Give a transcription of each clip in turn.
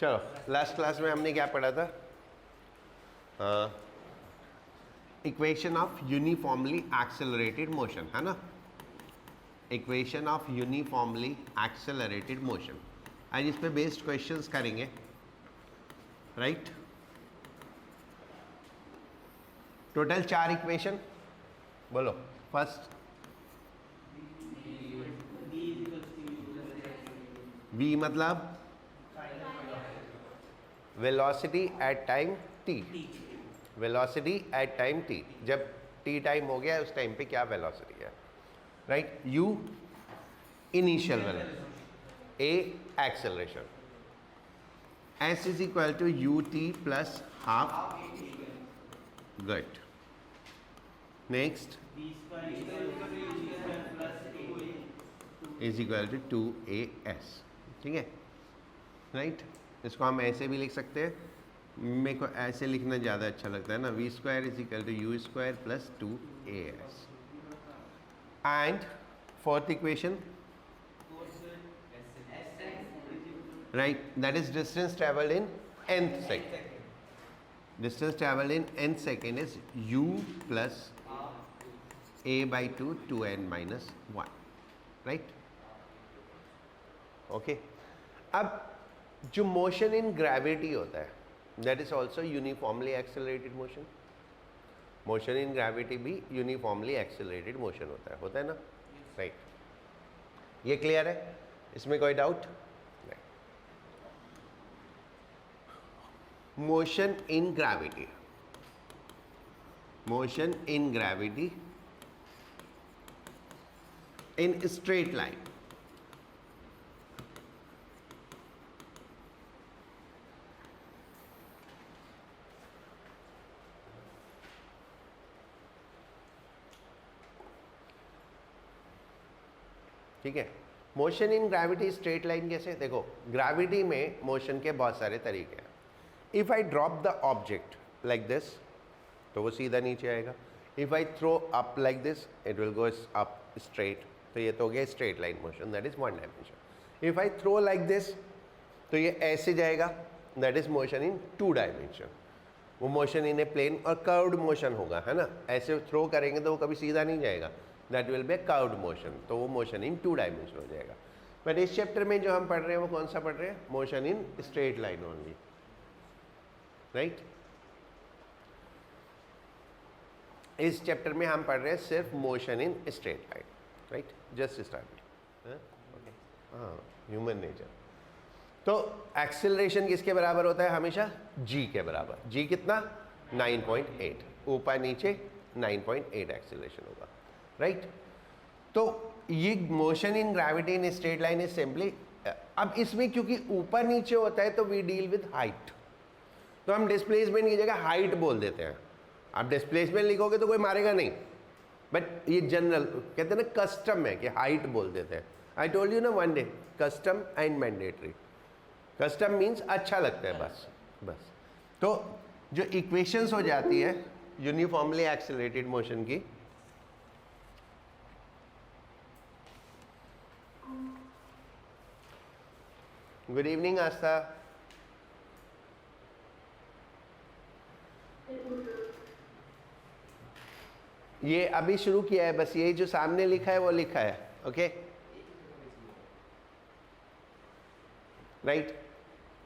चलो last class में हमने क्या पढ़ा था? Equation of uniformly accelerated motion, है ना? Equation of uniformly accelerated motion. आज इस पे बेस्ड क्वेश्चंस करेंगे, राइट? टोटल 4 इक्वेशन बोलो। फर्स्ट v मतलब velocity at time t, velocity at time t। जब t टाइम हो गया उस टाइम पे क्या वेलोसिटी है, right? u initial velocity, a acceleration, s is equal to ut plus half, good. Next is equal to 2as, ठीक है, right? इसको हम ऐसे भी लिख सकते हैं, मेरे को ऐसे लिखना ज़्यादा अच्छा लगता है ना, v square is equal to you square plus 2as। And fourth equation, right, that is distance travelled in nth second. Distance travelled in nth second is u plus a/2 2n minus 1, right? Okay. अब जो motion in gravity होता है that is also uniformly accelerated motion. Motion in gravity भी uniformly accelerated motion होता है ना, right? ये clear है? इसमें कोई डाउट नहीं? Motion in gravity, motion in gravity in straight line, ठीक है? Motion in gravity straight line कैसे? देखो, ग्रेविटी में मोशन के बहुत सारे तरीके हैं। If I drop the object like this तो वो सीधा नीचे आएगा। If I throw up like this it will go up straight, तो ये तो हो गया straight line motion, that is one dimension. If I throw like this तो ये ऐसे जाएगा, that is motion in two dimension. वो मोशन इन ए प्लेन और कर्व्ड मोशन होगा, है ना? ऐसे थ्रो करेंगे तो वो कभी सीधा नहीं जाएगा, that will be A curved motion, तो वो मोशन इन टू डायमेंशन हो जाएगा। बट इस चैप्टर में जो हम पढ़ रहे हैं वो कौन सा पढ़ रहे हैं? Motion in straight line only, right? इस चैप्टर में हम पढ़ रहे हैं सिर्फ motion in straight line, right? Just start. हाँ, ह्यूमन नेचर। तो एक्सेलरेशन किसके बराबर होता है? हमेशा g के बराबर। g कितना? 9.8, ऊपर नीचे 9.8 एक्सेलरेशन होगा, राइट? तो ये motion in gravity in straight line is simply, अब इसमें क्योंकि ऊपर नीचे होता है तो वी डील विद हाइट, तो हम डिस्प्लेसमेंट की जगह हाइट बोल देते हैं। आप डिस्प्लेसमेंट लिखोगे तो कोई मारेगा नहीं, बट ये जनरल कहते हैं ना, कस्टम है कि हाइट बोल देते हैं। आई टोल्ड यू ना one day, custom and mandatory. Custom means अच्छा लगता है, बस। तो जो इक्वेशंस हो जाती है यूनिफॉर्मली एक्सेलरेटेड मोशन की, गुड इवनिंग आस्था। ये अभी शुरू किया है, बस यही जो सामने लिखा है वो लिखा है, ओके, राइट?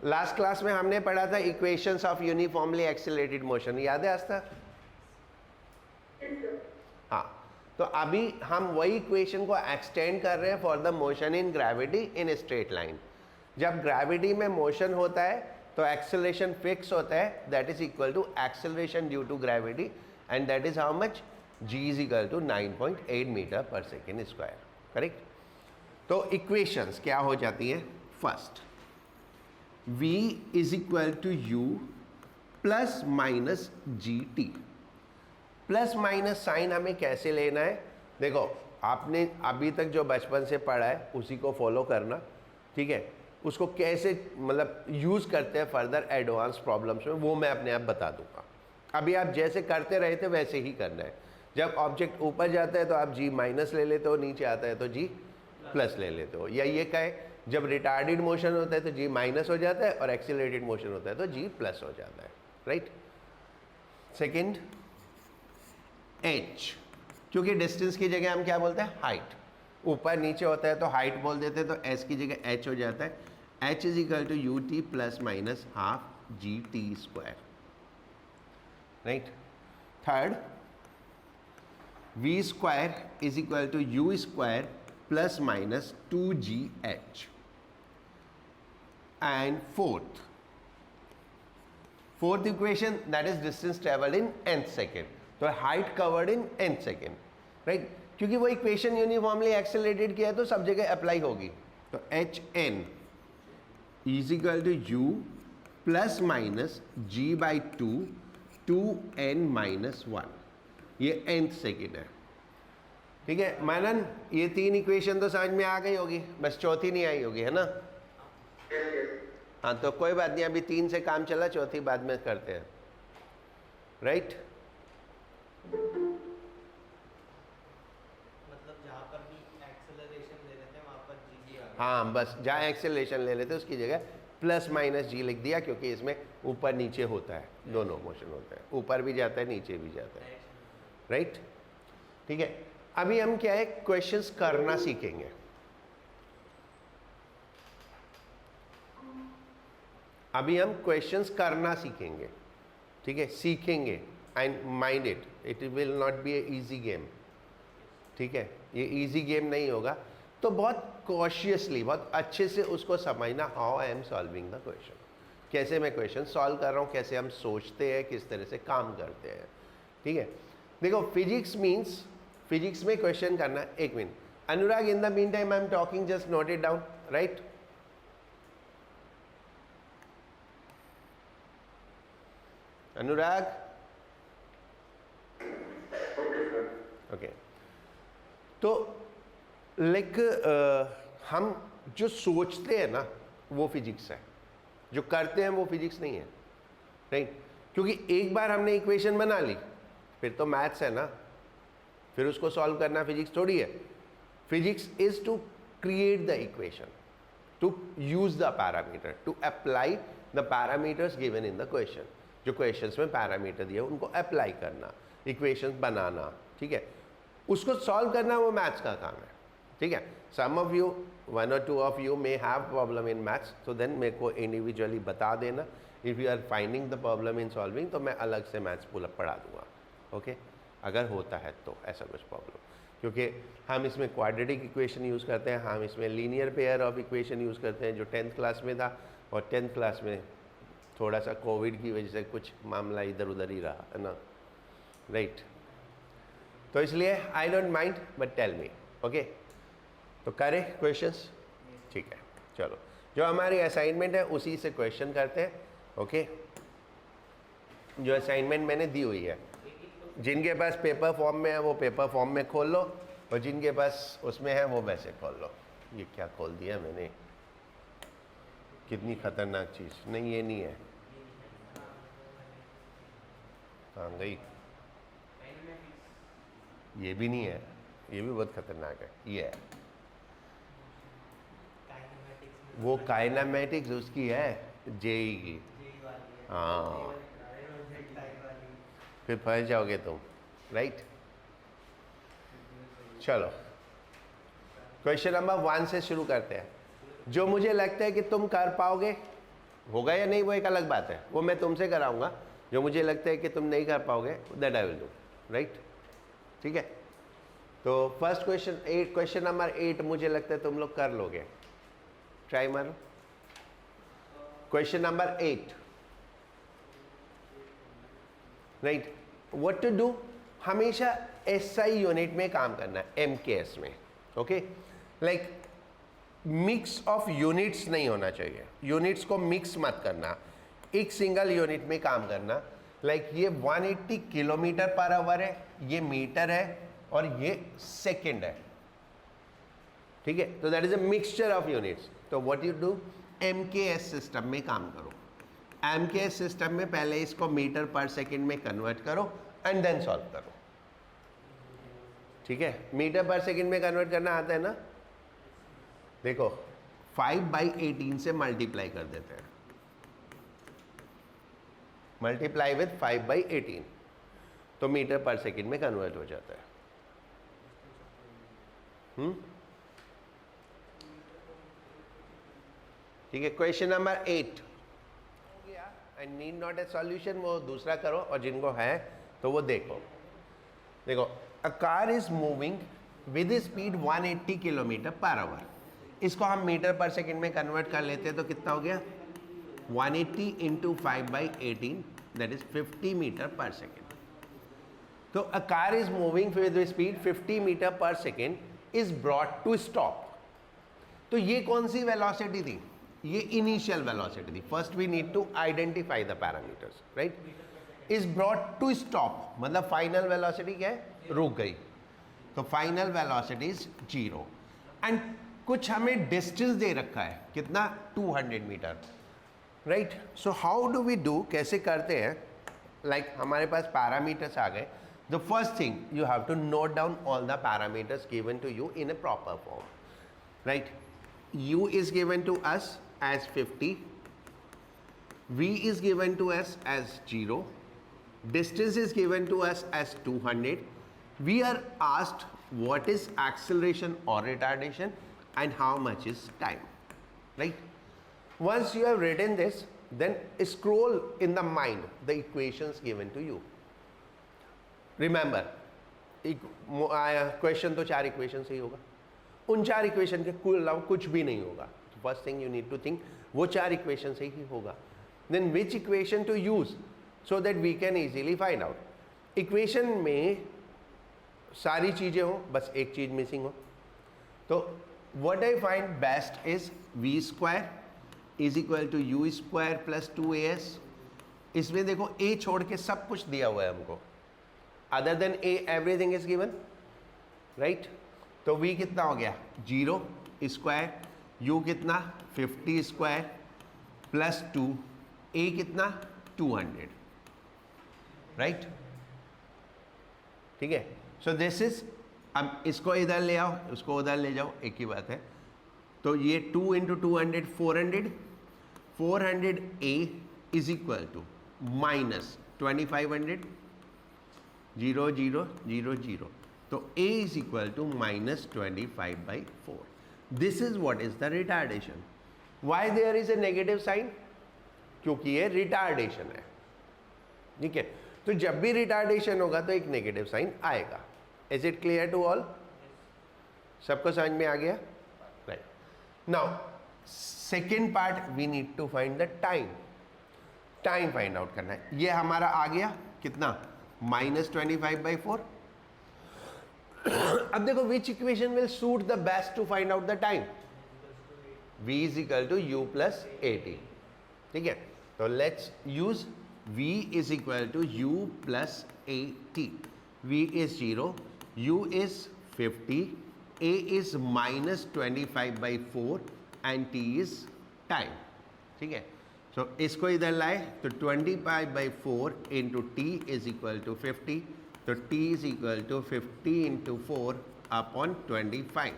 लास्ट क्लास में हमने पढ़ा था equations of uniformly accelerated motion, याद है आस्था? हाँ, तो अभी हम वही इक्वेशन को एक्सटेंड कर रहे हैं for the motion in gravity in straight line. जब ग्रेविटी में मोशन होता है तो एक्सेलरेशन फिक्स होता है, that is equal to acceleration due to gravity, and that is how much? g is equal to 9.8 metre per second square, correct? तो equations क्या हो जाती है? First, v is equal to u plus minus gt। Plus minus sign हमें कैसे लेना है? देखो, आपने अभी तक जो बचपन से पढ़ा है उसी को फॉलो करना, ठीक है? उसको कैसे मतलब यूज़ करते हैं फर्दर एडवांस प्रॉब्लम्स में, वो मैं अपने आप बता दूंगा। अभी आप जैसे करते रहे थे वैसे ही करना है। जब ऑब्जेक्ट ऊपर जाता है तो आप g माइनस ले लेते हो, नीचे आता है तो g प्लस ले लेते हो, या ये कहे जब रिटार्डेड मोशन होता है तो जी माइनस हो जाता है और एक्सीलरेटेड मोशन होता है तो जी प्लस हो जाता है, राइट। सेकेंड एच, क्योंकि डिस्टेंस की जगह हम क्या बोलते हैं, हाइट। ऊपर नीचे होता है तो हाइट बोल देते हैं, तो एस की जगह एच हो जाता है। H is equal to you T plus minus half G T square, right. Third V square is equal to you square plus minus 2gh। And fourth equation that is distance travelled in nth second, तो height covered in nth second, right. क्योंकि वो equation uniformly accelerated किया है तो सब जगह apply होगी। तो h n is equal to u plus minus g by two n minus one, ये nth सेकेंड है, ठीक है। मानन ये 3 इक्वेशन तो समझ में आ गई होगी, बस चौथी नहीं आई होगी, है ना। हाँ तो कोई बात नहीं, अभी 3 से काम चला, चौथी बाद में करते हैं, राइट। मतलब जहाँ पर भी एक्सेलरेशन ले लेते हैं वहाँ पर जी आ गया। हाँ बस जहाँ एक्सेलरेशन ले लेते हैं उसकी जगह प्लस माइनस जी लिख दिया, क्योंकि इसमें ऊपर नीचे होता है, दोनों मोशन होता है, ऊपर भी जाता है नीचे भी जाता है, राइट। ठीक है, अभी हम क्या है क्वेश्चंस करना सीखेंगे। अभी हम क्वेश्चंस करना सीखेंगे, ठीक है, सीखेंगे and mind it, it will not be a easy game, ठीक है। ये इजी गेम नहीं होगा, तो बहुत कॉशियसली, बहुत अच्छे से उसको समझना, how I am solving the question, कैसे मैं क्वेश्चन सॉल्व कर रहा हूँ, कैसे हम सोचते हैं, किस तरह से काम करते हैं, ठीक है। देखो फिजिक्स मीन्स, फिजिक्स में क्वेश्चन करना, एक minute Anurag, in the mean time I am talking, just note it down, right. Anurag, okay. तो लाइक हम जो सोचते हैं ना वो फिजिक्स है, जो करते हैं वो फिजिक्स नहीं है, राइट। क्योंकि एक बार हमने इक्वेशन बना ली फिर तो मैथ्स है ना, फिर उसको सॉल्व करना फिजिक्स थोड़ी है। Physics is to create the equation, to use the parameter, to apply the parameters given in the question. जो क्वेश्चंस में पैरामीटर दिए उनको अप्लाई करना, इक्वेशंस बनाना, ठीक है, उसको सॉल्व करना वो मैथ्स का काम है, ठीक है। Some of you, 1 or 2 of you may have problem in maths, तो देन मेरे को इंडिविजुअली बता देना। If you are finding the problem in solving तो मैं अलग से मैथ्स पढ़ा दूंगा, ओके, अगर होता है तो ऐसा कुछ प्रॉब्लम। क्योंकि हम इसमें क्वाड्रेटिक इक्वेशन यूज़ करते हैं, हम इसमें linear pair of equation use करते हैं, जो 10th क्लास में था, और 10th क्लास में थोड़ा सा कोविड की वजह से कुछ मामला इधर उधर ही रहा है ना, राइट। तो इसलिए I don't mind but tell me, okay. तो करें क्वेश्चंस, ठीक है, चलो जो हमारी असाइनमेंट है उसी से क्वेश्चन करते हैं, ओके। जो असाइनमेंट मैंने दी हुई है, जिनके पास पेपर फॉर्म में है वो पेपर फॉर्म में खोल लो, और जिनके पास उसमें है वो वैसे खोल लो। ये क्या खोल दिया मैंने, कितनी खतरनाक चीज़, नहीं ये नहीं है, कहाँ गई, ये भी नहीं है, ये भी बहुत खतरनाक है, ये है वो काइनेमेटिक्स उसकी है, जेई की, हाँ फिर फंस जाओगे तुम, राइट। चलो क्वेश्चन नंबर 1 से शुरू करते हैं। जो मुझे लगता है कि तुम कर पाओगे, होगा या नहीं वो एक अलग बात है, वो मैं तुमसे कराऊंगा। जो मुझे लगता है कि तुम नहीं कर पाओगे that I will do, right, ठीक है। तो फर्स्ट क्वेश्चन, क्वेश्चन नंबर 8 मुझे लगता है तुम लोग कर लोगे, ट्राई मारो। Question number 8, right, what to do, हमेशा एसआई यूनिट में काम करना है, एमकेएस में, okay. Like mix of units नहीं होना चाहिए, यूनिट्स को मिक्स मत करना, एक सिंगल यूनिट में काम करना। लाइक ये 180 किलोमीटर पर आवर है, ये मीटर है, और ये सेकेंड है, ठीक है। तो that is a mixture of units. तो what you do, MKS system में काम करो। एमकेएस सिस्टम में पहले इसको मीटर पर सेकेंड में कन्वर्ट करो एंड देन सॉल्व करो, ठीक है। मीटर पर सेकेंड में कन्वर्ट करना आता है ना, देखो 5/18 से मल्टीप्लाई कर देते हैं, मल्टीप्लाई विथ 5/18, तो मीटर पर सेकेंड में कन्वर्ट हो जाता है। ठीक है, क्वेश्चन नंबर 8 हो गया and need not a solution, वो दूसरा करो, और जिनको है तो वो देखो। देखो, अ car is moving with speed 180 kilometre per hour, इसको हम मीटर पर सेकेंड में कन्वर्ट कर लेते हैं तो कितना हो गया 180 into 5/18, that is 50 metre per second. तो a car is moving with speed 50 metre per second is brought to stop. तो ये कौन सी वेलोसिटी थी, ये इनिशियल वेलोसिटी थी। First we need to identify the parameters, right. Is brought to stop मतलब final velocity क्या है, रुक गई, तो फाइनल वेलोसिटी इज 0 एंड कुछ हमें डिस्टेंस दे रखा है, कितना 200 metre, right. So how do we do, कैसे करते हैं, लाइक हमारे पास पैरामीटर्स आ गए। The first thing you have to note down all the parameters given to you in a proper form, right. u is given to us as 50, v is given to us as 0, distance is given to us as 200. We are asked what is acceleration or retardation and how much is time, right? Once you have written this, then scroll in the mind the equations given to you. Remember, question तो 4 equation से ही होगा, उन 4 equation के कुल अलावा कुछ भी नहीं होगा। First thing you need to think वो 4 इक्वेशन से ही होगा। Then which equation to use so that we can easily find out. Equation में सारी चीज़ें हो, बस एक चीज़ मिसिंग हो, तो what I find best is v square is equal to you square plus 2as। इसमें देखो a छोड़ के सब कुछ दिया हुआ है हमको, other than a everything is given, right. तो v कितना हो गया 0 स्क्वायर, u कितना 50 स्क्वायर प्लस 2, a कितना 200, राइट। ठीक है, सो दिस इज, अब इसको इधर ले आओ, उसको उधर ले जाओ, एक ही बात है। तो ये 2 into 200 400, 400a is equal to minus 2500, 0 0 0 0, तो a is equal to minus 25/4. This is what is the retardation. Why there is a negative sign? क्योंकि ये रिटार्डेशन है, ठीक है। तो जब भी रिटार्डेशन होगा तो एक नेगेटिव साइन आएगा। Is it clear to all? सबको समझ में आ गया, right. Now second part, we need to find the time. Time find out करना है। ये हमारा आ गया कितना माइनस 25/4। अब देखो which equation will suit the best to find out the time, v is equal to u plus 80, ठीक है। तो let's use v is equal to u plus 80, v is 0, u is 50, a is minus 25/4 and t is time, ठीक है। So इसको इधर लाए तो 25/4 into t is equal to 50, तो t is equal to 50 into 4 upon 25,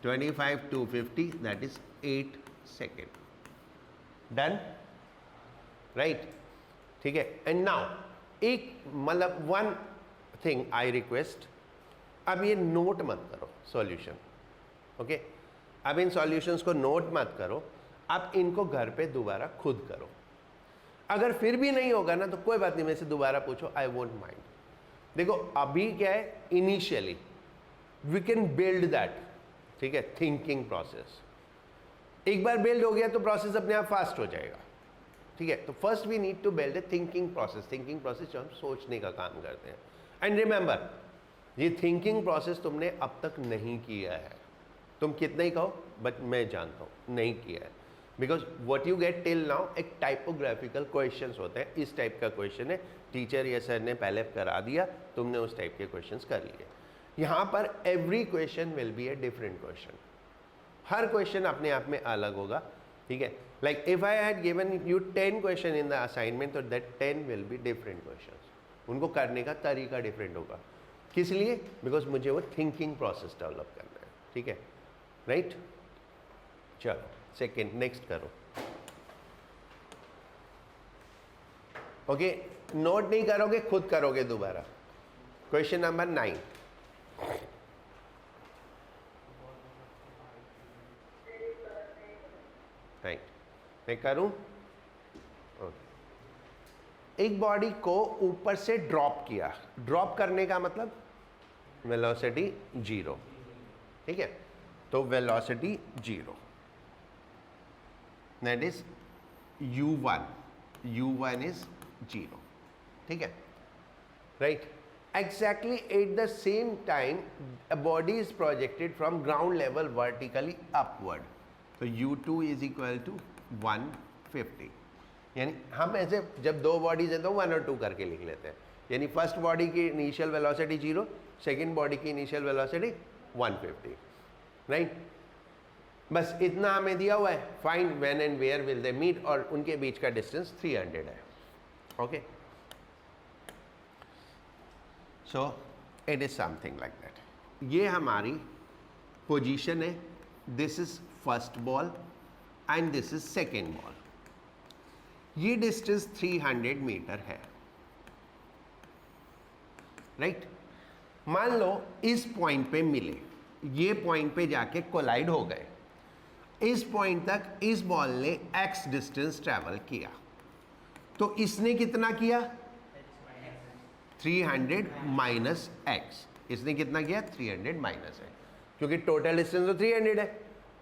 25 to 50 that is 8 second. Done, right, ठीक है। And now एक मतलब वन थिंग आई रिक्वेस्ट, अब ये नोट मत करो सॉल्यूशन, ओके। अब इन सॉल्यूशंस को नोट मत करो, आप इनको घर पे दोबारा खुद करो। अगर फिर भी नहीं होगा ना तो कोई बात नहीं, मेरे से दोबारा पूछो, आई वोंट माइंड। देखो अभी क्या है, initially we can build that, ठीक है, थिंकिंग प्रोसेस। एक बार बिल्ड हो गया तो प्रोसेस अपने आप फास्ट हो जाएगा, ठीक है। तो first we need to build a thinking process. Thinking process जो हम सोचने का काम करते हैं। एंड रिमेंबर, ये थिंकिंग प्रोसेस तुमने अब तक नहीं किया है, तुम कितना ही कहो बट मैं जानता हूँ नहीं किया है, because what you get till now एक टाइपोग्राफिकल क्वेश्चन होते हैं। इस टाइप का क्वेश्चन है, टीचर या सर ने पहले करा दिया, तुमने उस टाइप के क्वेश्चंस कर लिए। यहाँ पर every question will be a different question, हर क्वेश्चन अपने आप में अलग होगा, ठीक है। Like if I had given you 10 question in the assignment, तो that 10 will be different questions, उनको करने का तरीका डिफरेंट होगा। किस लिए? बिकॉज मुझे वो थिंकिंग प्रोसेस डेवलप करना है, ठीक है, राइट। चलो सेकेंड, नेक्स्ट करो। ओके, नोट नहीं करोगे, खुद करोगे दोबारा। Question number 9। राइट, मैं करूं? एक बॉडी को ऊपर से ड्रॉप किया, ड्रॉप करने का मतलब वेलोसिटी 0, ठीक है? तो velocity 0, that is u1 is 0, ठीक है? Right, exactly at the same time a body is projected from ground level vertically upward, तो u2 is equal to 150। यानी हम ऐसे जब दो बॉडीज हैं तो 1 और 2 करके लिख लेते हैं। यानी फर्स्ट बॉडी की इनिशियल वेलोसिटी 0, सेकेंड बॉडी की इनिशियल वेलोसिटी 150, राइट? बस इतना हमें दिया हुआ है, find when and where will they meet, और उनके बीच का डिस्टेंस 300 है। Okay, so it is something like that. ये हमारी पोजीशन है, this is first ball and this is second ball. ये डिस्टेंस 300 मीटर है, राइट? मान लो इस पॉइंट पे मिले, ये पॉइंट पे जाके कोलाइड हो गए। इस पॉइंट तक इस बॉल ने x डिस्टेंस ट्रैवल किया, तो इसने कितना किया? 300 माइनस x। इसने कितना किया? 300 माइनस है, क्योंकि टोटल डिस्टेंस तो 300 है।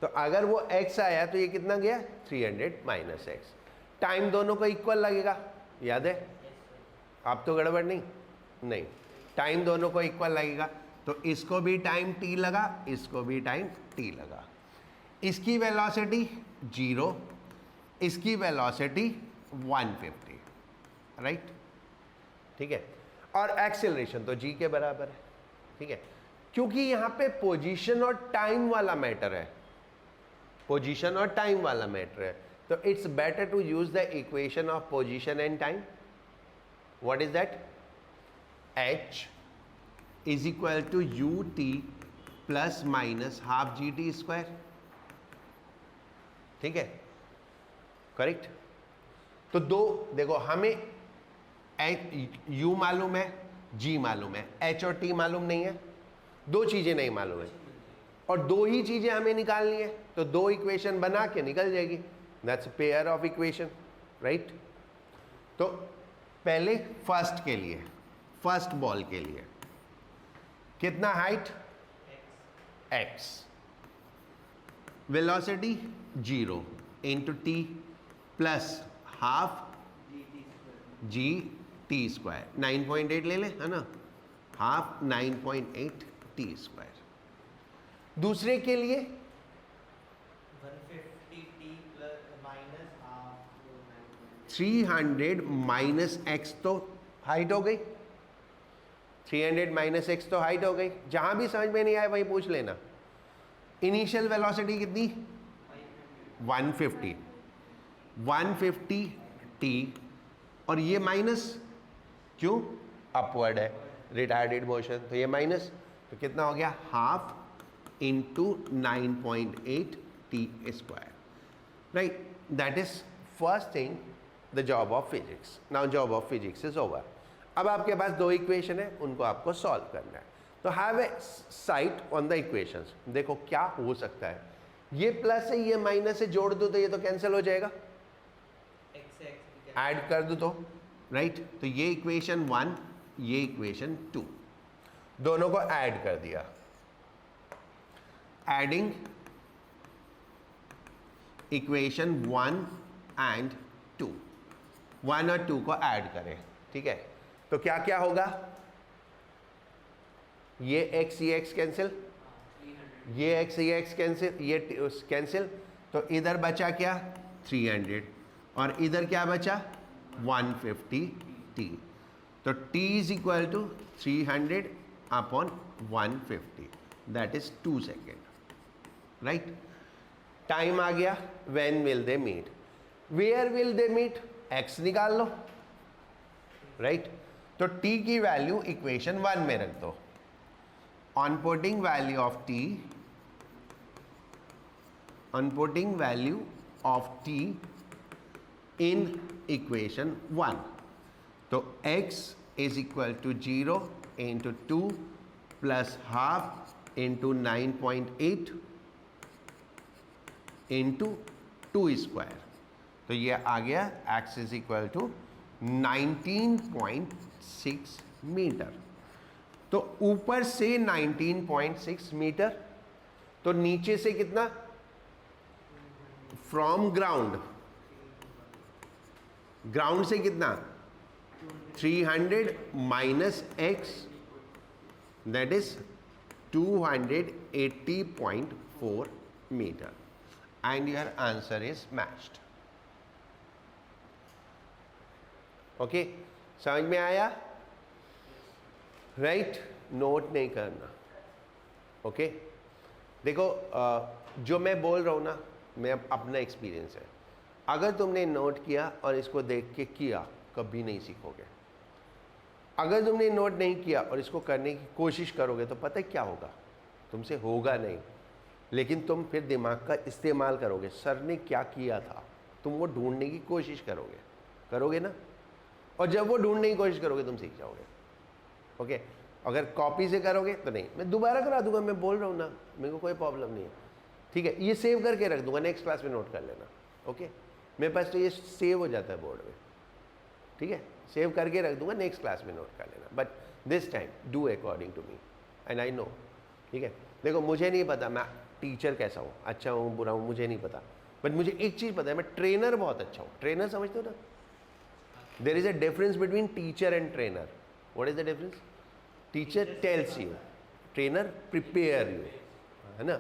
तो अगर वो x आया तो ये कितना गया? 300 माइनस x। टाइम दोनों को इक्वल लगेगा, याद है? आप तो गड़बड़ नहीं, टाइम दोनों को इक्वल लगेगा। तो इसको भी टाइम t लगा, इसको भी टाइम t लगा। इसकी वेलोसिटी 0, इसकी वेलोसिटी 150, राइट? ठीक है, और एक्सेलरेशन तो g के बराबर है, ठीक है? क्योंकि यहाँ पे पोजीशन और टाइम वाला मैटर है, पोजीशन और टाइम वाला मैटर है, तो it's better to use the equation of position and time. What is that? h is equal to ut plus minus half gt square, ठीक है? करेक्ट? तो दो देखो, हमें u मालूम है, g मालूम है, h और t मालूम नहीं है, दो चीजें नहीं मालूम है, और दो ही चीजें हमें निकालनी है, तो दो इक्वेशन बना के निकल जाएगी। That's pair of equation, right? तो पहले फर्स्ट के लिए, फर्स्ट बॉल के लिए कितना height? x, velocity 0 into T plus half G T square, 9.8 ले लें, है ना? Half 9.8 T square. दूसरे के लिए 150t plus minus half 300 minus x तो हाइट हो गई, 300 माइनस x तो हाइट हो गई। जहां भी समझ में नहीं आए वही पूछ लेना। इनिशियल वेलोसिटी कितनी? 150, 150 t, और ये माइनस, क्यों? अपवर्ड है, रिटार्डेड मोशन, तो ये माइनस, तो कितना हो गया? Half into 9.8 T square, right? That is first thing, the job of physics. Now job of physics is over. अब आपके पास दो इक्वेशन है, उनको आपको सॉल्व करना है। तो have a site on the equations. देखो क्या हो सकता है, ये प्लस है, ये माइनस है, जोड़ दो तो ये तो कैंसिल हो जाएगा, ऐड कर दो तो, राइट? तो ये इक्वेशन 1, ये इक्वेशन 2, दोनों को ऐड कर दिया। एडिंग इक्वेशन 1 एंड 2, 1 और 2 को ऐड करें, ठीक है? तो क्या क्या होगा? ये x कैंसिल, ये x कैंसिल, ये कैंसिल, तो इधर बचा क्या? 300, और इधर क्या बचा? 150t। तो t is equal to 300 upon 150, that is 2 second, right? Time आ गया, when will they meet, where will they meet, x निकाल लो, राइट? तो t की वैल्यू इक्वेशन 1 में रख दो। On putting value of t, on putting value of T in equation 1. तो x is equal to 0 into 2 plus half into 9.8 into 2 square. तो ये आ गया x is equal to 19.6 metre. तो ऊपर से 19.6 मीटर, तो नीचे से कितना? फ्रॉम ग्राउंड, ग्राउंड से कितना? 300 minus x, that is 280.4 metre. And your answer is matched. Okay, समझ में आया? राइट, नोट नहीं करना. ओके, देखो जो मैं बोल रहा हूँ ना, मैं अपना एक्सपीरियंस है. अगर तुमने नोट किया और इसको देख के किया, कभी नहीं सीखोगे. अगर तुमने नोट नहीं किया और इसको करने की कोशिश करोगे तो पता है क्या होगा? तुमसे होगा नहीं, लेकिन तुम फिर दिमाग का इस्तेमाल करोगे. सर ने क्या किया था, तुम वो ढूंढने की कोशिश करोगे ना. और जब वो ढूंढने की कोशिश करोगे तुम सीख जाओगे. ओके, अगर कॉपी से करोगे तो नहीं. मैं दोबारा करा दूंगा, मैं बोल रहा हूँ ना, मेरे को कोई प्रॉब्लम नहीं है. ठीक है, ये सेव करके रख दूंगा, नेक्स्ट क्लास में नोट कर लेना. ओके, मेरे पास तो ये सेव हो जाता है बोर्ड में. ठीक है, सेव करके रख दूंगा, नेक्स्ट क्लास में नोट कर लेना. But this time do according to me and I know. ठीक है, देखो मुझे नहीं पता मैं टीचर कैसा हूँ, अच्छा हूँ बुरा हूँ, मुझे नहीं पता. बट मुझे एक चीज़ पता है, मैं ट्रेनर बहुत अच्छा हूँ. ट्रेनर समझते हो ना? There is a difference between teacher and trainer. What is the difference? Teacher tells you, trainer prepare you, है ना.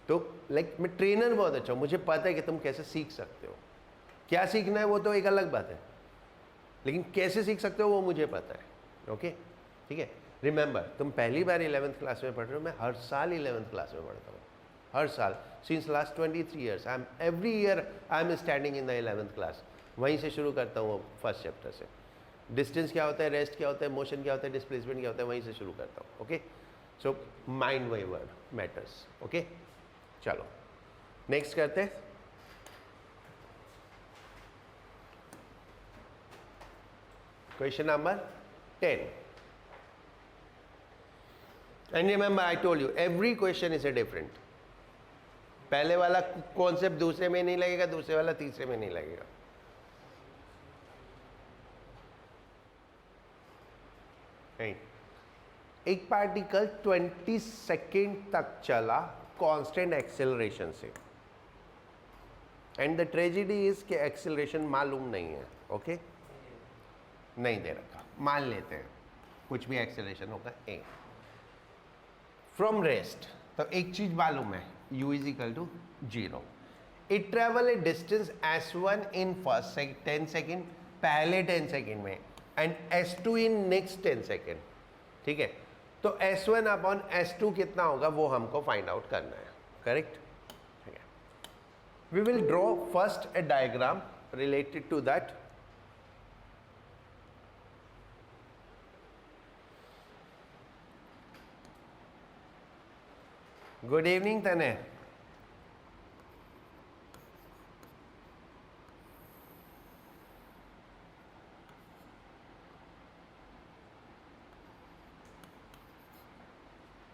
तो लाइक मैं ट्रेनर बहुत अच्छा हूँ, मुझे पता है कि तुम कैसे सीख सकते हो. क्या सीखना है वो तो एक अलग बात है, लेकिन कैसे सीख सकते हो वो मुझे पता है. ओके, ठीक है. रिमेंबर, तुम पहली बार 11th क्लास में पढ़ रहे हो, मैं हर साल 11th क्लास में पढ़ता हूँ. हर साल, since last 23 years I am every year I am standing in the 11th class. वहीं से शुरू करता हूँ, फर्स्ट चैप्टर से. डिस्टेंस क्या होता है, रेस्ट क्या होता है, मोशन क्या होता है, डिस्प्लेसमेंट क्या होता है, वहीं से शुरू करता हूँ. Okay, so mind Y word matters. Okay, चलो नेक्स्ट करते हैं. Question number 10. And remember I told you every question is a different. पहले वाला कॉन्सेप्ट दूसरे में नहीं लगेगा, दूसरे वाला तीसरे में नहीं लगेगा. एक पार्टिकल 20 सेकेंड तक चला कांस्टेंट एक्सेलरेशन से. एंड द ट्रेजेडी इज कि एक्सेलरेशन मालूम नहीं है. ओके, नहीं दे रखा, मान लेते हैं कुछ भी एक्सेलरेशन होगा ए. फ्रॉम रेस्ट तो एक चीज मालूम है, u is equal to 0. It travel a distance s1 in first 10 second, पहले 10 सेकेंड में, and s2 in next 10 second. ठीक है, तो s1 अपॉन s2 कितना होगा वो हमको फाइंड आउट करना है. करेक्ट. ठीक है, we will draw first a diagram related to that. Good evening तने.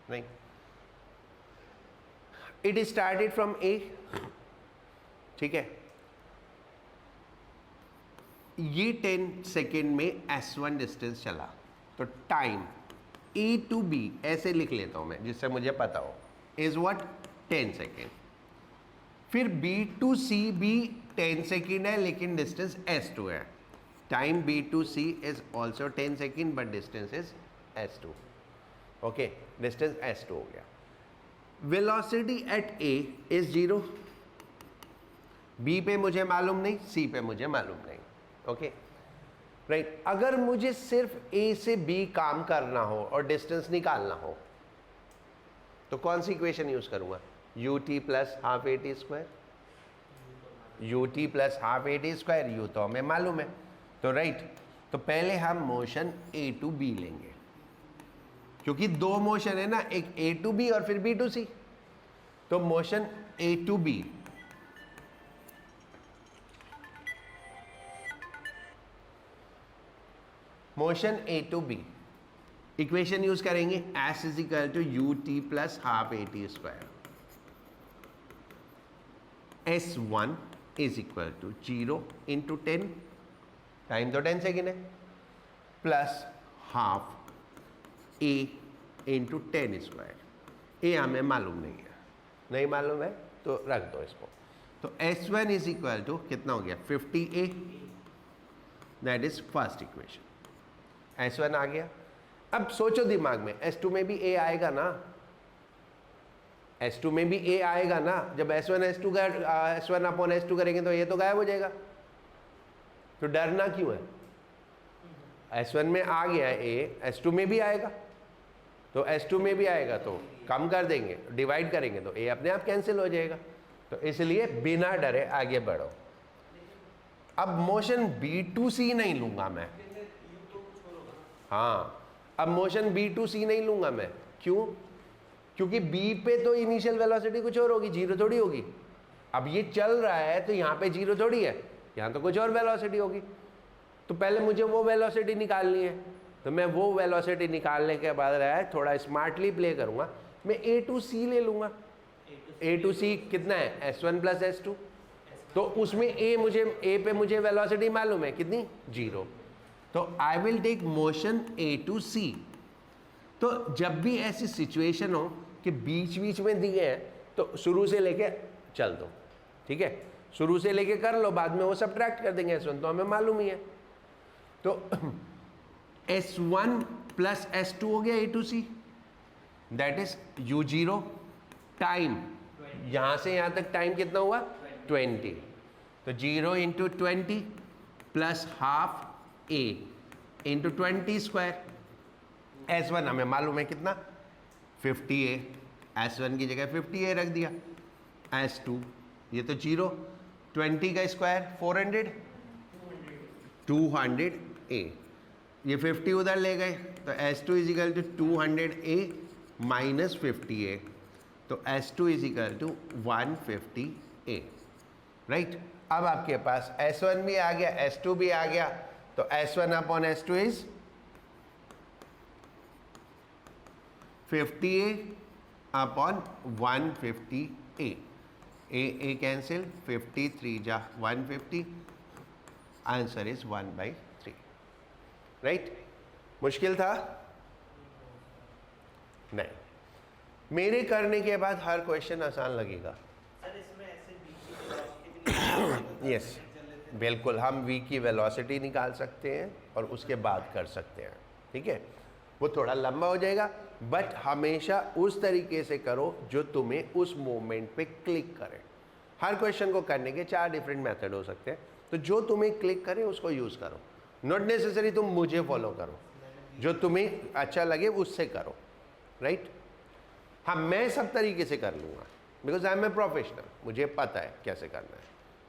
नहीं, it is started from a. ठीक है, ये 10 सेकेंड में s1 डिस्टेंस चला, तो टाइम a टू b ऐसे लिख लेता हूं मैं जिससे मुझे पता हो, इज व्हाट 10 सेकेंड. फिर b टू c भी 10 सेकेंड है लेकिन डिस्टेंस s2 है. Time b to c is also 10 second but distance is s2. Okay, distance s2 हो गया. Velocity at a is 0. b पे मुझे मालूम नहीं, c पे मुझे मालूम नहीं. Okay, right. अगर मुझे सिर्फ a से b काम करना हो और डिस्टेंस निकालना हो तो कौन सी इक्वेशन यूज करूंगा? ut plus half A T square. ut plus half A T square you तो हमें मालूम है. तो राइट, तो पहले हम मोशन a टू b लेंगे, क्योंकि दो मोशन है ना, एक a टू b और फिर b टू c. तो motion a to b motion A to B, equation use करेंगे S is equal to you T plus half A T square, S1 is equal to 0 into 10, time तो 10 second है, plus half A into 10 square. A हमें मालूम नहीं है, नहीं मालूम है तो रख दो इसको। तो S1 इज इक्वल टू कितना हो गया 50A, that is first equation. S1 आ गया। अब सोचो दिमाग में S2 में भी A आएगा ना, S2 में भी A आएगा ना। जब S1 S2 का S1 अपॉन S2 करेंगे तो ये तो गायब हो जाएगा, तो डरना क्यों है? S1 में आ गया A, S2 में भी आएगा, तो S2 में भी आएगा तो कम कर देंगे, डिवाइड करेंगे तो A अपने आप कैंसिल हो जाएगा। तो इसलिए बिना डरे आगे बढ़ो। अब मोशन B2C नहीं लूंगा मैं, हाँ अब मोशन B2C नहीं लूंगा मैं। क्यों? क्योंकि B पे तो इनिशियल वेलोसिटी कुछ और होगी, जीरो थोड़ी होगी। अब ये चल रहा है तो यहाँ पे जीरो थोड़ी है, यहाँ तो कुछ और वेलोसिटी होगी। तो पहले मुझे वो वेलोसिटी निकालनी है, तो मैं वो वेलोसिटी निकालने के बाद रहा है थोड़ा स्मार्टली प्ले करूँगा, मैं A2C ले लूँगा। A2C कितना है? S1 plus S2। तो उसमें A पे मुझे वेलोसिटी मालूम है कितनी? 0। तो I will take motion A2C। तो जब भी ऐसी सिचुएशन हो कि बीच बीच में दिए हैं तो शुरू से लेके चल दो, ठीक है, शुरू से लेके कर लो, बाद में वो सब्ट्रैक्ट कर देंगे S1, तो हमें मालूम ही है। तो S1 प्लस S2 हो गया A2C, that is U0 time, यहां से यहां तक टाइम कितना हुआ? 20। तो 0 into 20 plus half A into 20 square. S1 हमें मालूम है कितना? 50A, S1 की जगह 50A रख दिया। S2 ये तो 0, 20 का स्क्वायर 400, 200A, ये 50 उधर ले गए, तो S2 is equal to 200A minus 50A, तो S2 is equal to 150A, right. अब आपके पास S1 भी आ गया, S2 भी आ गया, तो S1 upon S2 is 50A upon 150A, A cancel, 53 जा 150, आंसर इज 1/3, राइट। मुश्किल था? नहीं, मेरे करने के बाद हर क्वेश्चन आसान लगेगा। सर इसमें ऐसे B की वेलोसिटी भी यस बिल्कुल, हम V की वेलोसिटी निकाल सकते हैं और उसके बाद कर सकते हैं, ठीक है। वो थोड़ा लंबा हो जाएगा, बट हमेशा उस तरीके से करो जो तुम्हें उस मोमेंट पे क्लिक करे। हर क्वेश्चन को करने के 4 डिफरेंट मेथड हो सकते हैं, तो जो तुम्हें क्लिक करे उसको यूज़ करो। नॉट नेसेसरी तुम मुझे फॉलो करो, जो तुम्हें अच्छा लगे उससे करो, राइट। हाँ, मैं सब तरीके से कर लूँगा because I am a professional, मुझे पता है कैसे करना है,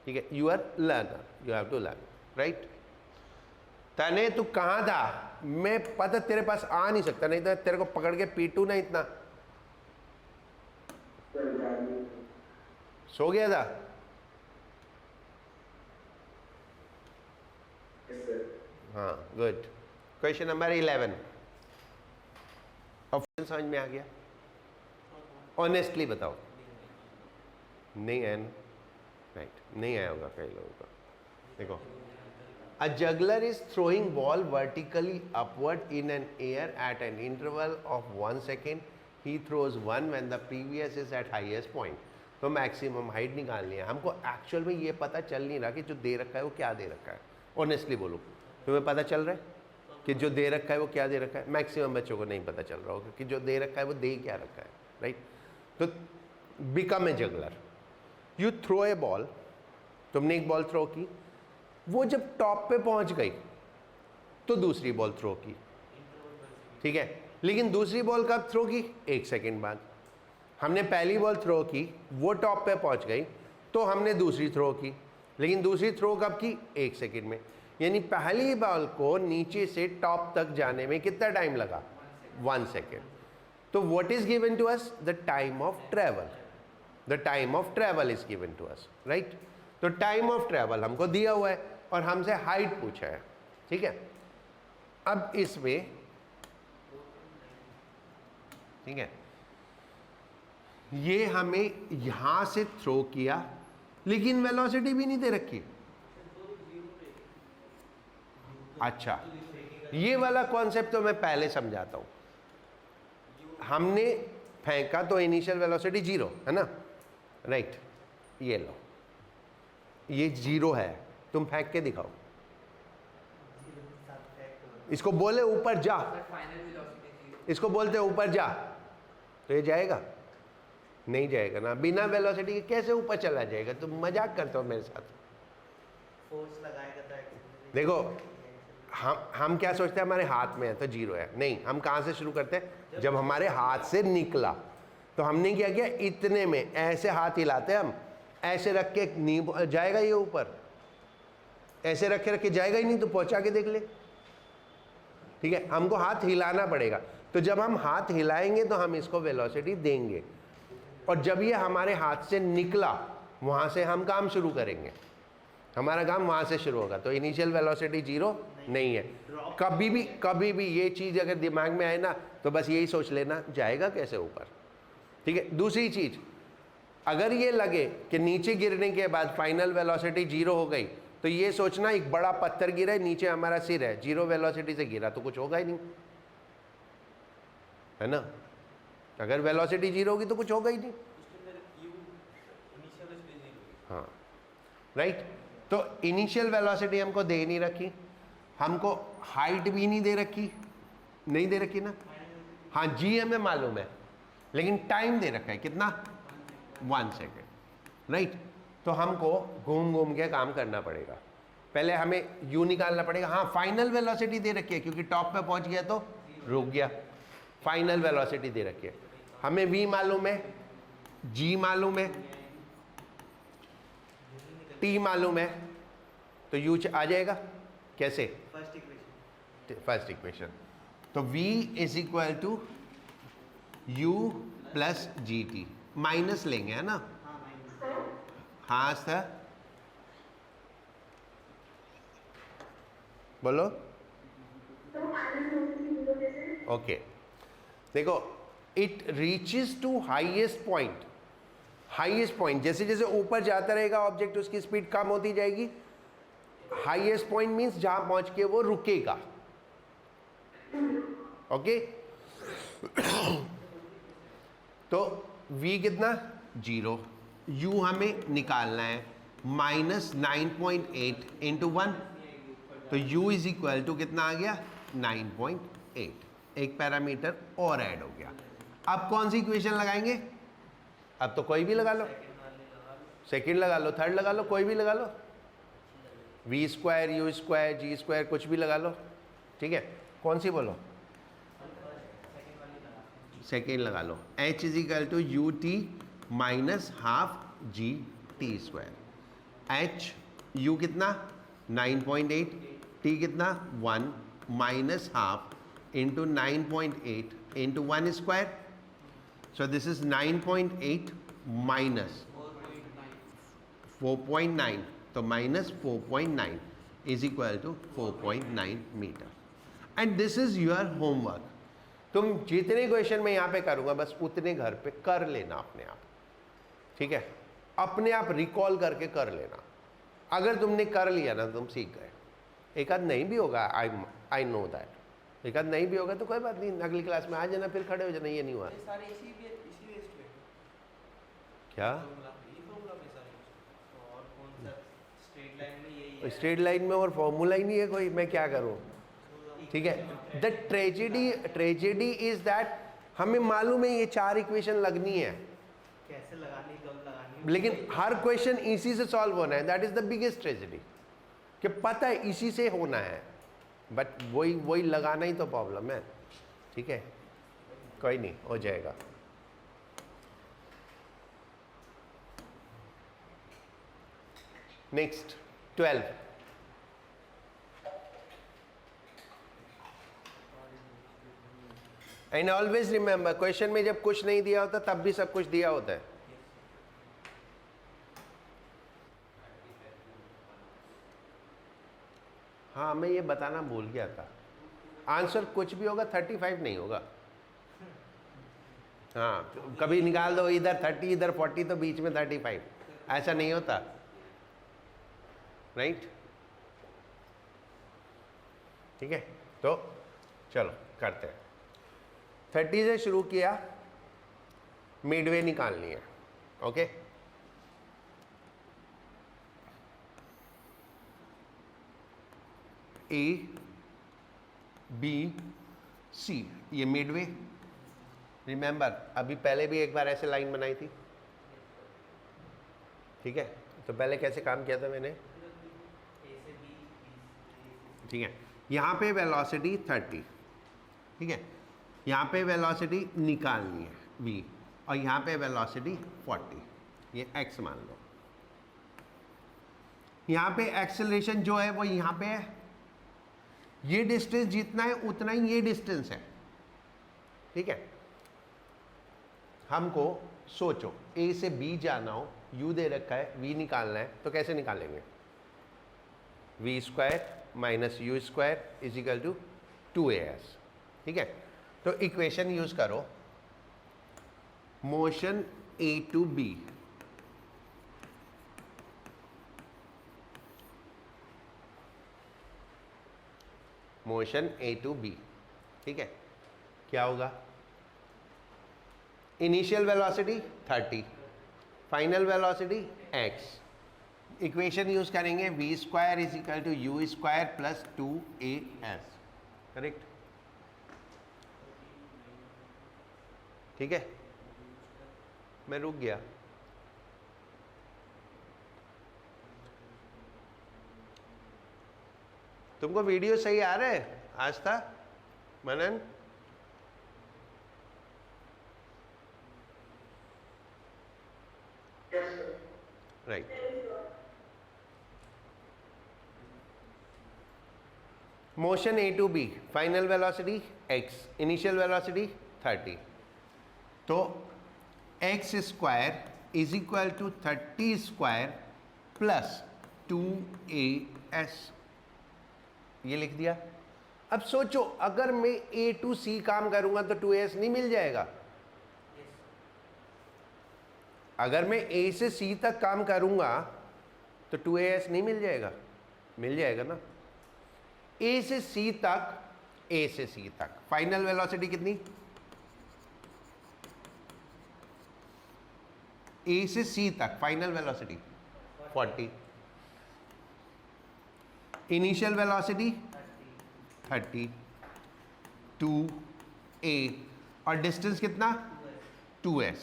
ठीक है। You are learner, you have to learn, right. तने तू कहाँ था? मैं पता तेरे पास आ नहीं सकता, नहीं तो तेरे को पकड़ के पीटू ना इतना। सो गया था? हाँ, गुड। क्वेश्चन नंबर 11 ऑप्शन समझ में आ गया? ऑनेस्टली बताओ। नहीं है ना? राइट, नहीं आया होगा कई लोगों का। देखो, a juggler is throwing ball vertically upward in an air at an interval of 1 second. He throws one when the previous is at highest point. तो मैक्सिमम हाइट निकालनी है हमको। एक्चुअल में ये पता चल नहीं रहा कि जो दे रखा है वो क्या दे रखा है। ऑनेस्टली बोलो, तुम्हें पता चल रहा है कि जो दे रखा है वो क्या दे रखा है? मैक्सिमम बच्चों को नहीं पता चल रहा होगा कि जो दे रखा है वो दे क्या रखा है, राइट। तो become a juggler, you throw a ball, तुमने एक बॉल थ्रो की, वो जब टॉप पे पहुंच गई तो दूसरी बॉल थ्रो की, ठीक है। लेकिन दूसरी बॉल कब थ्रो की? 1 सेकेंड बाद। हमने पहली बॉल थ्रो की, वो टॉप पे पहुंच गई तो हमने दूसरी थ्रो की, लेकिन दूसरी थ्रो कब की? 1 सेकेंड में। यानी पहली बॉल को नीचे से टॉप तक जाने में कितना टाइम लगा? 1 सेकेंड। तो what is given to us? The time of travel. The time of travel is given to us, right. तो टाइम ऑफ ट्रेवल हमको दिया हुआ है और हमसे हाइट पूछा है, ठीक है। अब इसमें ठीक है, ये हमें यहां से थ्रो किया लेकिन वेलोसिटी भी नहीं दे रखी। अच्छा, ये वाला कॉन्सेप्ट तो मैं पहले समझाता हूं। हमने फेंका तो इनिशियल वेलोसिटी 0 है ना, राइट। ये लो, ये 0 है, तुम फेंक के दिखाओ, इसको बोले ऊपर जा, इसको बोलते हैं ऊपर जा, तो ये जाएगा? नहीं जाएगा ना। बिना वेलोसिटी के कैसे ऊपर चला जाएगा? तुम मजाक करते हो मेरे साथ। फोर्स लगाएगा तो acceleration देखो, हम क्या सोचते हैं हमारे हाथ में है तो 0 है। नहीं, हम कहाँ से शुरू करते हैं? जब हमारे हाथ से निकला तो हमने क्या किया, इतने में ऐसे हाथ हिलाते हैं हम, ऐसे रख के नहीं जाएगा ये ऊपर, ऐसे रख के जाएगा ही नहीं। तो पहुंचा के देख ले, ठीक है। हमको हाथ हिलाना पड़ेगा, तो जब हम हाथ हिलाएंगे तो हम इसको वेलोसिटी देंगे, और जब ये हमारे हाथ से निकला वहां से हम काम शुरू करेंगे, हमारा काम वहां से शुरू होगा। तो इनिशियल वेलोसिटी 0 नहीं है। कभी भी ये चीज अगर दिमाग में आए ना तो बस यही सोच लेना, जाएगा कैसे ऊपर, ठीक है। दूसरी चीज, अगर ये लगे कि नीचे गिरने के बाद फाइनल वेलोसिटी 0 हो गई, तो ये सोचना एक बड़ा पत्थर गिरा है, नीचे हमारा सिर है, 0 वेलोसिटी से गिरा तो कुछ होगा ही नहीं, है ना। अगर वेलोसिटी 0 होगी तो कुछ होगा ही नहीं। हाँ, राइट। तो इनिशियल वेलोसिटी हमको दे नहीं रखी, हमको हाइट भी नहीं दे रखी, नहीं दे रखी ना। हाँ, जी हमें मालूम है, लेकिन टाइम दे रखा है कितना, 1 सेकेंड, राइट। तो हमको घूम घूम के काम करना पड़ेगा। पहले हमें यू निकालना पड़ेगा। हाँ, फाइनल वेलोसिटी दे रखी है, क्योंकि टॉप पे पहुंच गया तो रुक गया। फाइनल वेलोसिटी दे रखी है, हमें वी मालूम है, जी मालूम है, टी मालूम है, तो यू आ जाएगा कैसे? First equation. तो v is equal to u plus g t, minus लेंगे, है ना। हाँ सर, बोलो। ओके, देखो, it reaches to highest point. Highest point जैसे जैसे ऊपर जाता रहेगा ऑब्जेक्ट, उसकी स्पीड कम होती जाएगी। हाईएस्ट पॉइंट मींस जहां पहुंच के वो रुकेगा, ओके। तो v कितना, 0, u हमें निकालना है -9.8 इंटू 1, तो u इज इक्वल टू कितना आ गया, 9.8। एक पैरामीटर और ऐड हो गया। अब कौन सी इक्वेशन लगाएंगे? अब तो कोई भी लगा लो, सेकंड लगा लो, थर्ड लगा लो, कोई भी लगा लो, v square, u square, g square, कुछ भी लगा लो, ठीक है। कौन सी बोलो? सेकेंड लगा लो। h is equal to you t minus half G T square. h u कितना 9.8, t कितना 1 minus half into 9.8 into 1 square. So this is 9.8 minus 4.9, तो minus 4.9 is equal to 4.9 metre. And this is your homework. तुम जितने question मैं यहाँ पे करूँगा बस उतने घर पे कर लेना अपने आप, ठीक है। अपने आप रिकॉल करके कर लेना। अगर तुमने कर लिया ना तुम सीख गए। एक आध नहीं भी होगा, आई नो दैट, एक आध नहीं भी होगा तो कोई बात नहीं, अगली क्लास में आ जाना, फिर खड़े हो जाना, ये नहीं हुआ क्या। स्ट्रेट लाइन में और फॉर्मूला ही नहीं है कोई, मैं क्या करूँ, ठीक है। द ट्रेजेडी इज दैट हमें मालूम है ये 4 इक्वेशन लगनी है, कैसे लगानी, कब लगानी, लेकिन हर क्वेश्चन इसी से सॉल्व होना है। That is the biggest tragedy, कि पता है इसी से होना है, बट वही लगाना ही तो प्रॉब्लम है, ठीक है। कोई नहीं, हो जाएगा। Next 12। And always remember, question में जब कुछ नहीं दिया होता तब भी सब कुछ दिया होता है। हाँ, मैं ये बताना भूल गया था, आंसर कुछ भी होगा, 35 नहीं होगा। हाँ, कभी निकाल दो इधर 30 इधर 40 तो बीच में 35, ऐसा नहीं होता, राइट? ठीक है, तो चलो करते हैं। 30 से शुरू किया, मिडवे निकालनी है। ओके, ए बी सी, ये मिडवे। रिमेंबर, अभी पहले भी एक बार ऐसे लाइन बनाई थी, ठीक है? तो पहले कैसे काम किया था मैंने? ए से बी, ठीक है, यहाँ पे वेलोसिटी 30, ठीक है, यहाँ पे वेलोसिटी निकालनी है v, और यहाँ पे वेलोसिटी 40, ये x मान लो। यहाँ पे एक्सेलरेशन जो है वो यहाँ पे है, ये डिस्टेंस जितना है उतना ही ये डिस्टेंस है, ठीक है? हमको सोचो a से b जाना हो, u दे रखा है, v निकालना है, तो कैसे निकालेंगे? v square minus u square is equal to 2as, ठीक है? तो इक्वेशन यूज करो, motion a to b, motion a to b, ठीक है? क्या होगा? Initial velocity 30, final velocity x, equation use करेंगे v square is equal to you square plus 2as, correct? ठीक है, मैं रुक गया। तुमको वीडियो सही आ रहा है आज तक, Manan? Right, motion A to B, final velocity x, initial velocity 30, तो x square is equal to 30 square plus 2as, ये लिख दिया। अब सोचो, अगर मैं a टू c काम करूंगा तो 2as नहीं मिल जाएगा? अगर मैं a से c तक काम करूंगा तो 2as नहीं मिल जाएगा? मिल जाएगा ना। a से c तक फाइनल वेलोसिटी कितनी? a से c तक final velocity 40, initial velocity 30, 2a, और डिस्टेंस कितना? 2s,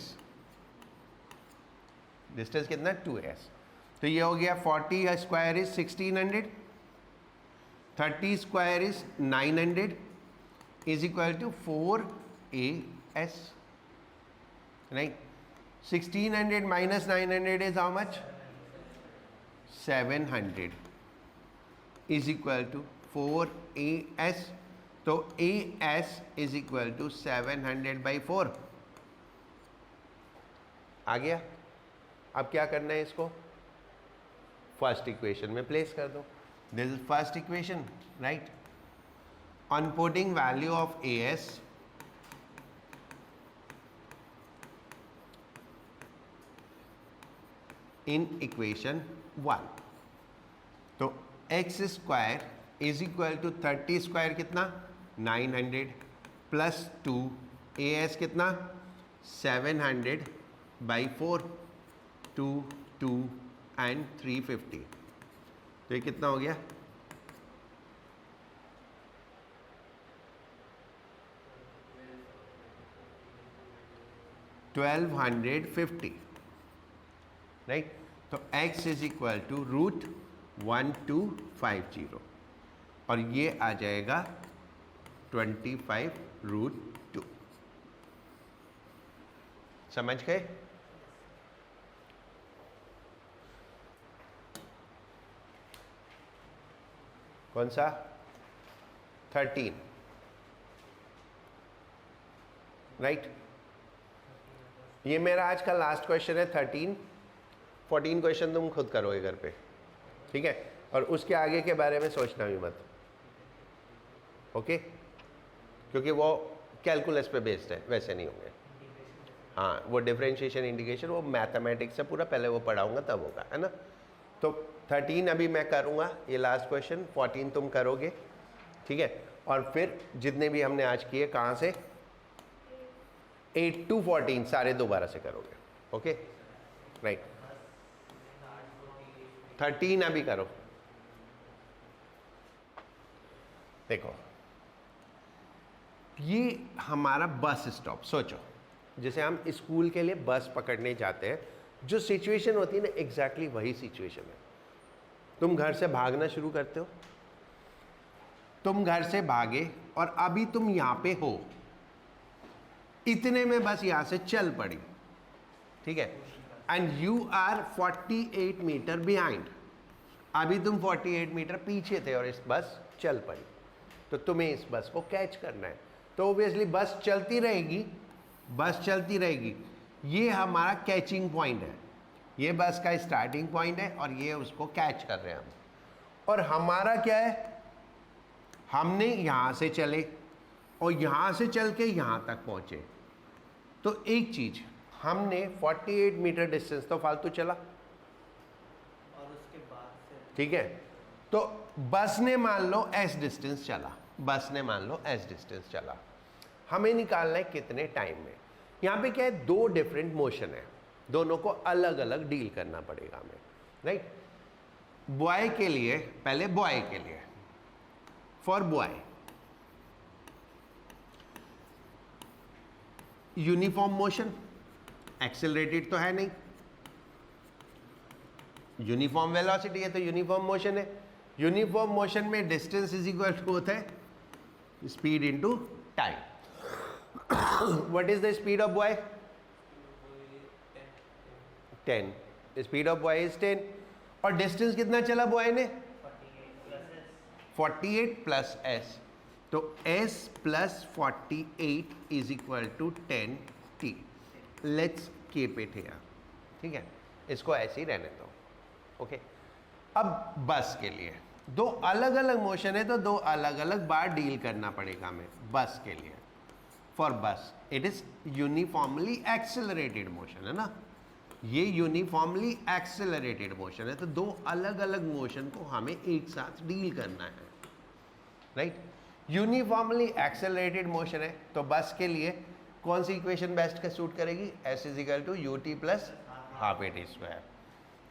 डिस्टेंस कितना? 2s। तो ये हो गया 40 square is 1600, 30 square is 900 is equal to 4as, right? 1600 minus 900 is how much? 700 is equal to 4as, तो as is equal to 700 by 4 आ गया। अब क्या करना है इसको? फर्स्ट इक्वेशन में प्लेस कर दो। This is first equation, right? On putting value of as, in equation 1, तो x square is equal to 30 square कितना? 900 प्लस 2as कितना? 700 बाई 4, 2, 2 एंड 350, तो ये कितना हो गया? 1250, राइट? तो x is equal to root 1250, और ये आ जाएगा 25 रूट 2। समझ गए? कौन सा? 13, राइट? ये मेरा आज का लास्ट क्वेश्चन है 13। 14 क्वेश्चन तुम खुद करोगे घर पे, ठीक है? और उसके आगे के बारे में सोचना भी मत, ओके? क्योंकि वो कैलकुलस पे बेस्ड है, वैसे नहीं होंगे। हाँ, वो डिफरेंशिएशन इंटीग्रेशन वो मैथमेटिक्स से पूरा पहले वो पढ़ाऊंगा तब होगा, है ना। तो 13 अभी मैं करूँगा, ये लास्ट क्वेश्चन, 14 तुम करोगे, ठीक है। और फिर जितने भी हमने आज किए कहाँ से, 8 to 14 सारे दोबारा से करोगे, ओके राइट। 13 अभी करो। देखो ये हमारा बस स्टॉप, सोचो जैसे हम स्कूल के लिए बस पकड़ने जाते हैं, जो सिचुएशन होती है ना एग्जैक्टली वही सिचुएशन है। तुम घर से भागना शुरू करते हो, तुम घर से भागे और अभी तुम यहां पे हो, इतने में बस यहां से चल पड़ी, ठीक है। And you are 48 metre behind, अभी तुम 48 मीटर पीछे थे और इस बस चल पड़ी, तो तुम्हें इस बस को कैच करना है। तो ऑब्वियसली बस चलती रहेगी, बस चलती रहेगी, ये हमारा कैचिंग पॉइंट है, ये बस का स्टार्टिंग पॉइंट है और ये उसको कैच कर रहे हैं हम। और हमारा क्या है, हमने यहां से चले और यहां से चल के यहां तक पहुंचे। तो एक चीज, हमने 48 मीटर डिस्टेंस तो फालतू चला, और उसके बाद से ठीक है। तो बस ने मान लो एस डिस्टेंस चला, बस ने मान लो एस डिस्टेंस चला, हमें निकालना है कितने टाइम में। यहाँ पे क्या है, दो डिफरेंट मोशन है, दोनों को अलग अलग डील करना पड़ेगा हमें, राइट। बॉय के लिए, पहले बॉय के लिए, for boy uniform motion, accelerated तो है नहीं, यूनिफॉर्म वेलोसिटी है तो यूनिफॉर्म मोशन है। यूनिफॉर्म मोशन में डिस्टेंस इज इक्वल टू होता है speed into time. What is the speed of boy? 10, speed of boy is 10। और डिस्टेंस कितना चला बॉय ने? 48 प्लस एस, तो s plus 48 is equal to 10t। Let's keep it here, ठीक है, इसको ऐसे ही रहने दो, ओके। अब बस के लिए दो अलग अलग मोशन है, तो दो अलग अलग बार डील करना पड़ेगा हमें बस के लिए। फॉर बस it is uniformly accelerated motion, है ना, ये यूनिफॉर्मली एक्सेलरेटेड मोशन है, तो दो अलग अलग मोशन को हमें एक साथ डील करना है, राइट। यूनिफॉर्मली एक्सेलरेटेड मोशन है, तो बस के लिए कौन सी इक्वेशन बेस्ट का सूट करेगी? s is equal to you T plus half A T square.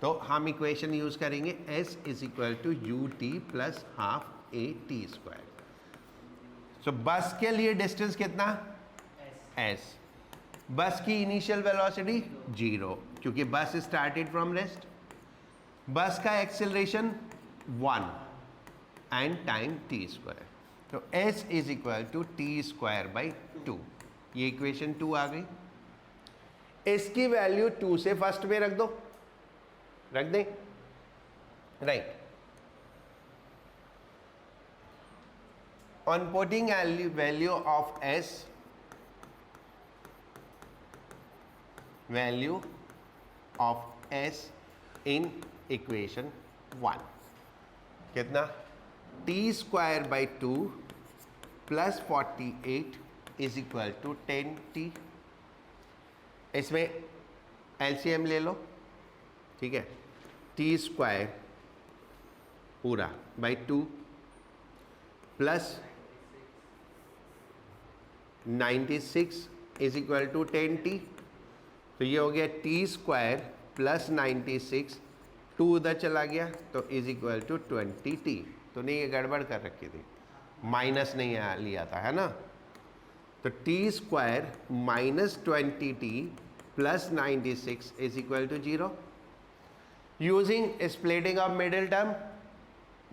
तो हम इक्वेशन यूज करेंगे s is equal to you T plus half A T square. So bus के लिए डिस्टेंस कितना? s। बस की इनिशियल वेलोसिटी 0, क्योंकि बस स्टार्टेड फ्रॉम रेस्ट। बस का एक्सेलरेशन 1 एंड टाइम t स्क्वायर, तो s is equal to t square by 2। ये इक्वेशन 2 आ गई। इसकी वैल्यू 2 से फर्स्ट में रख दो, रख दें, right. On putting value of s, value of s in equation 1 कितना? T square by 2 plus 48 is equal to 10t। इसमें एलसीएम ले लो, ठीक है। टी स्क्वायर पूरा by 2 plus 96 is equal to 10t, तो ये हो गया टी स्क्वायर प्लस 96, 2 उधर चला गया तो इज इक्वल टू 20t। तो नहीं, ये गड़बड़ कर रखी थी, माइनस नहीं लिया था, है ना। तो t square minus 20t plus 96 is equal to 0। Using splitting of middle term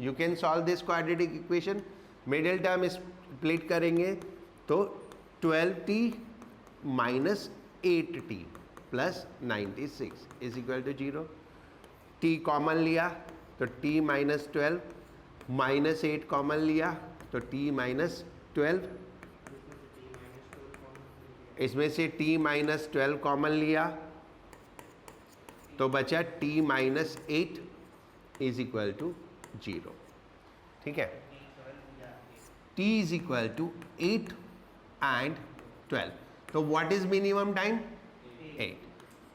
you can solve this quadratic equation. Middle term split करेंगे तो 12t minus 8t plus 96 is equal to 0। t common लिया तो t minus 12, minus 8 common लिया तो t minus 12, इसमें से t minus 12 common लिया तो बचा t minus 8 is equal to 0, ठीक है। t is equal to 8 and 12. So what is minimum time? 8.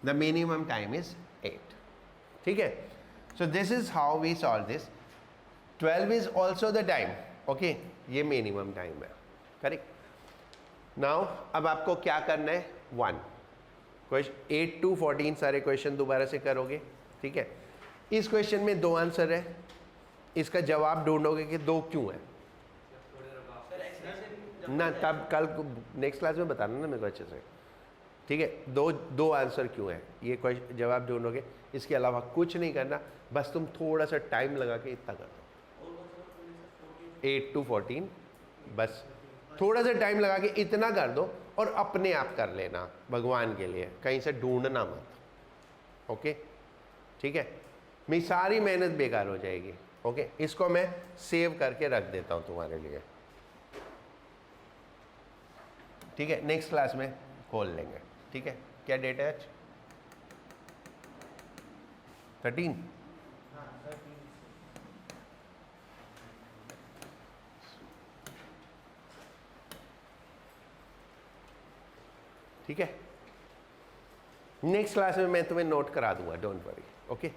The minimum time is 8. ठीक है? So this is how we solve this. 12 is also the time. Okay? ये minimum time है. Correct? Now अब आपको क्या करना है? 1. 8 to 14 सारे क्वेश्चन दोबारा से करोगे. ठीक है? इस क्वेश्चन में 2 आंसर है. इसका जवाब ढूंढोगे कि 2 क्यों है ना, तब कल नेक्स्ट क्लास में बताना ना मेरे को अच्छे से. ठीक है? दो आंसर क्यों है ये क्वेश्चन जवाब ढूंढोगे. इसके अलावा कुछ नहीं करना, बस तुम थोड़ा सा टाइम लगा के इतना कर दो. 8 to 14 बस थोड़ा सा टाइम लगा के इतना कर दो और अपने आप कर लेना भगवान के लिए, कहीं से ढूंढना मत. ओके? ठीक है? मेरी सारी मेहनत बेकार हो जाएगी. ओके? इसको मैं सेव करके रख देता हूं तुम्हारे लिए. ठीक है? नेक्स्ट क्लास में खोल लेंगे. ठीक है? क्या डेट है आज? 13. ठीक है? नेक्स्ट क्लास में मैं तुम्हें नोट करा दूंगा, डोंट वरी. ओके?